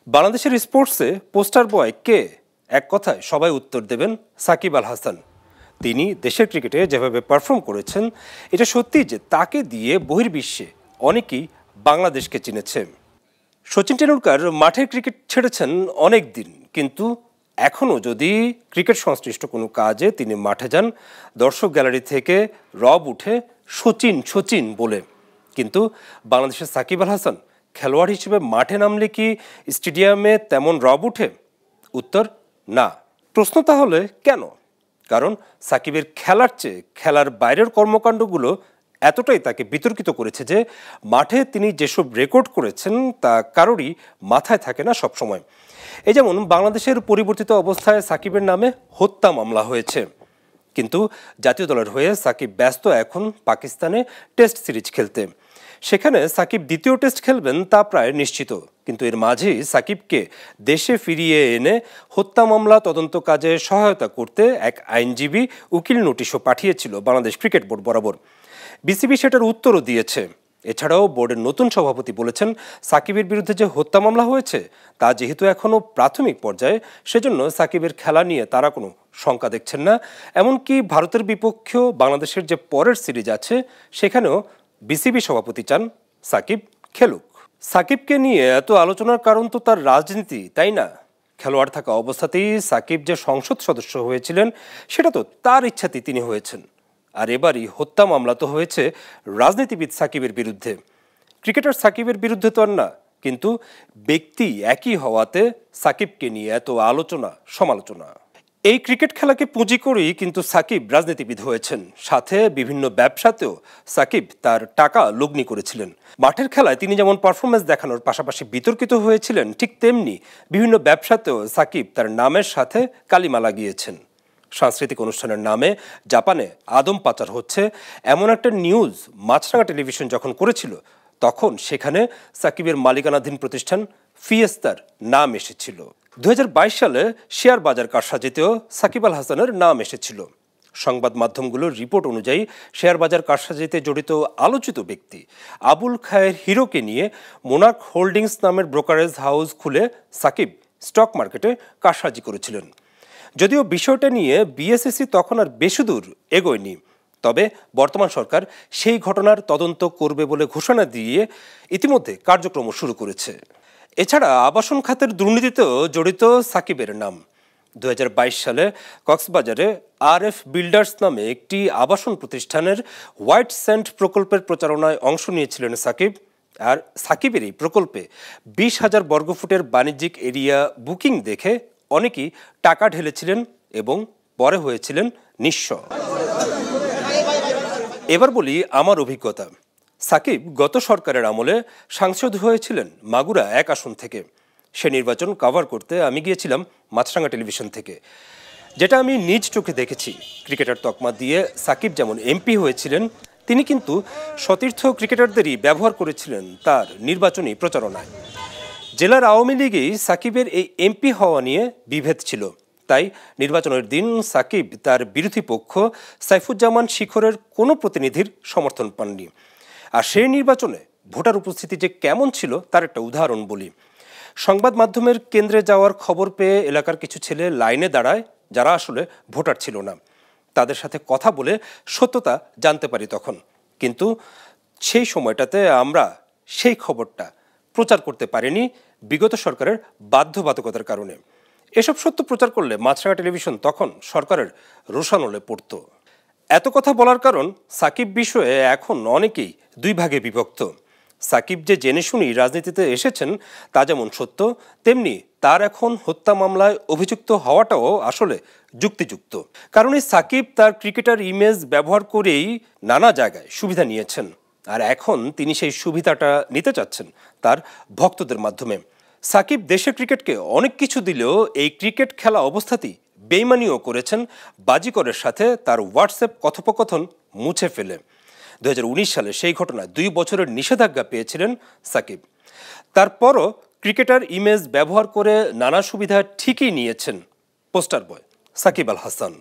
বাংলাদেশের স্পোর্টসে পোস্টার বয় কে? এক কথায় সবাই উত্তর দেবেন সাকিব আল হাসান। তিনি দেশের ক্রিকেটে যেভাবে পারফর্ম করেছেন, এটা সত্যি যে তাকে দিয়ে বহির্বিশ্বে অনেকেই বাংলাদেশকে চিনেছে। সচিন টেন্ডুলকার মাঠের ক্রিকেট ছেড়েছেন অনেক দিন, কিন্তু এখনও যদি ক্রিকেট সংশ্লিষ্ট কোনো কাজে তিনি মাঠে যান, দর্শক গ্যালারি থেকে রব উঠে সচিন সচিন বলে। কিন্তু বাংলাদেশের সাকিব আল হাসান খেলোয়াড় হিসেবে মাঠে নামলে কি স্টেডিয়ামে তেমন রব উঠে? উত্তর না। প্রশ্ন তাহলে কেন? কারণ সাকিবের খেলার চেয়ে খেলার বাইরের কর্মকাণ্ডগুলো এতটাই তাকে বিতর্কিত করেছে যে মাঠে তিনি যেসব রেকর্ড করেছেন তা কারোরই মাথায় থাকে না সবসময়। এই যেমন বাংলাদেশের পরিবর্তিত অবস্থায় সাকিবের নামে হত্যা মামলা হয়েছে, কিন্তু জাতীয় দলের হয়ে সাকিব ব্যস্ত এখন পাকিস্তানে টেস্ট সিরিজ খেলতে। সেখানে সাকিব দ্বিতীয় টেস্ট খেলবেন তা প্রায় নিশ্চিত, কিন্তু এর মাঝেই সাকিবকে দেশে ফিরিয়ে এনে হত্যা মামলা তদন্ত কাজে সহায়তা করতে এক আইনজীবী উকিল নোটিশও পাঠিয়েছিল বাংলাদেশ ক্রিকেট বোর্ড বরাবর। বিসিবি সেটার উত্তরও দিয়েছে। এছাড়াও বোর্ডের নতুন সভাপতি বলেছেন, সাকিবের বিরুদ্ধে যে হত্যা মামলা হয়েছে তা যেহেতু এখনও প্রাথমিক পর্যায়ে, সেজন্য সাকিবের খেলা নিয়ে তারা কোনো শঙ্কা দেখছেন না। এমনকি ভারতের বিপক্ষেও বাংলাদেশের যে পরের সিরিজ আছে সেখানেও বিসিবি সভাপতি চান সাকিব খেলুক। সাকিবকে নিয়ে এত আলোচনার কারণ তো তার রাজনীতি, তাই না? খেলোয়াড় থাকা অবস্থাতেই সাকিব যে সংসদ সদস্য হয়েছিলেন সেটা তো তার ইচ্ছাতেই তিনি হয়েছেন। আর এবারই হত্যা মামলা তো হয়েছে রাজনীতিবিদ সাকিবের বিরুদ্ধে। ক্রিকেটার সাকিবের বিরুদ্ধে তো আর না, কিন্তু ব্যক্তি একই হওয়াতে সাকিবকে নিয়ে এত আলোচনা সমালোচনা। এই ক্রিকেট খেলাকে পুঁজি করেই কিন্তু সাকিব রাজনীতিবিদ হয়েছেন, সাথে বিভিন্ন ব্যবসাতেও সাকিব তার টাকা লগ্নি করেছিলেন। মাঠের খেলায় তিনি যেমন পারফরমেন্স দেখানোর পাশাপাশি বিতর্কিত হয়েছিলেন, ঠিক তেমনি বিভিন্ন ব্যবসাতেও সাকিব তার নামের সাথে কালিমা লাগিয়েছেন। সাংস্কৃতিক অনুষ্ঠানের নামে জাপানে আদম পাচার হচ্ছে এমন একটা নিউজ মাছরাঙা টেলিভিশন যখন করেছিল, তখন সেখানে সাকিবের মালিকানাধীন প্রতিষ্ঠান ফিয়েস্তার নাম এসেছিল। 2022 সালে শেয়ার বাজার কারসাজিতেও সাকিব আল হাসানের নাম এসেছিল। সংবাদ মাধ্যমগুলোর রিপোর্ট অনুযায়ী শেয়ার বাজার কারসাজিতে জড়িত আলোচিত ব্যক্তি আবুল খায়ের হিরোকে নিয়ে মোনার্ক হোল্ডিংস নামের ব্রোকারেজ হাউস খুলে সাকিব স্টক মার্কেটে কারসাজি করেছিলেন। যদিও বিষয়টা নিয়ে বিএসইসি তখন আর বেশি দূর এগোয়নি, তবে বর্তমান সরকার সেই ঘটনার তদন্ত করবে বলে ঘোষণা দিয়ে ইতিমধ্যে কার্যক্রম শুরু করেছে। এছাড়া আবাসন খাতের দুর্নীতিতেও জড়িত সাকিবের নাম। 2022 সালে কক্সবাজারে আরএফ বিল্ডার্স নামে একটি আবাসন প্রতিষ্ঠানের হোয়াইট স্যান্ড প্রকল্পের প্রচারণায় অংশ নিয়েছিলেন সাকিব। আর সাকিবের এই প্রকল্পে 20,000 বর্গফুটের বাণিজ্যিক এরিয়া বুকিং দেখে অনেকেই টাকা ঢেলেছিলেন এবং পরে হয়েছিলেন নিঃস্ব। এবার বলি আমার অভিজ্ঞতা। সাকিব গত সরকারের আমলে সাংসদ হয়েছিলেন মাগুরা 1 আসন থেকে। সে নির্বাচন কভার করতে আমি গিয়েছিলাম মাছরাঙা টেলিভিশন থেকে। যেটা আমি নিজ চোখে দেখেছি, ক্রিকেটার তকমা দিয়ে সাকিব যেমন এমপি হয়েছিলেন, তিনি কিন্তু সতীর্থ ক্রিকেটারদেরই ব্যবহার করেছিলেন তার নির্বাচনী প্রচারণায়। জেলার আওয়ামী লীগেই সাকিবের এই এমপি হওয়া নিয়ে বিভেদ ছিল, তাই নির্বাচনের দিন সাকিব তার বিরোধী পক্ষ সাইফুজ্জামান শিখরের কোনো প্রতিনিধির সমর্থন পাননি। আর সেই নির্বাচনে ভোটার উপস্থিতি যে কেমন ছিল তার একটা উদাহরণ বলি। সংবাদ মাধ্যমের কেন্দ্রে যাওয়ার খবর পেয়ে এলাকার কিছু ছেলে লাইনে দাঁড়ায়, যারা আসলে ভোটার ছিল না। তাদের সাথে কথা বলে সত্যতা জানতে পারি তখন, কিন্তু সেই সময়টাতে আমরা সেই খবরটা প্রচার করতে পারিনি বিগত সরকারের বাধ্যবাধকতার কারণে। এসব সত্য প্রচার করলে মাছরাঙা টেলিভিশন তখন সরকারের রোষানলে পড়ত। এত কথা বলার কারণ, সাকিব বিষয়ে এখন অনেকেই দুই ভাগে বিভক্ত। সাকিব যে জেনে শুনি রাজনীতিতে এসেছেন তা যেমন সত্য, তেমনি তার এখন হত্যা মামলায় অভিযুক্ত হওয়াটাও আসলে যুক্তিযুক্ত। কারণ এই সাকিব তার ক্রিকেটার ইমেজ ব্যবহার করেই নানা জায়গায় সুবিধা নিয়েছেন, আর এখন তিনি সেই সুবিধাটা নিতে চাচ্ছেন তার ভক্তদের মাধ্যমে। সাকিব দেশের ক্রিকেটকে অনেক কিছু দিলেও এই ক্রিকেট খেলা অবস্থাতেই বেইমানিও করেছেন বাজিকরের সাথে তার হোয়াটসঅ্যাপ কথোপকথন মুছে ফেলে। 2019 সালে সেই ঘটনায় 2 বছরের নিষেধাজ্ঞা পেয়েছিলেন সাকিব। তারপরও ক্রিকেটার ইমেজ ব্যবহার করে নানা সুবিধা ঠিকই নিয়েছেন পোস্টার বয় সাকিব আল হাসান।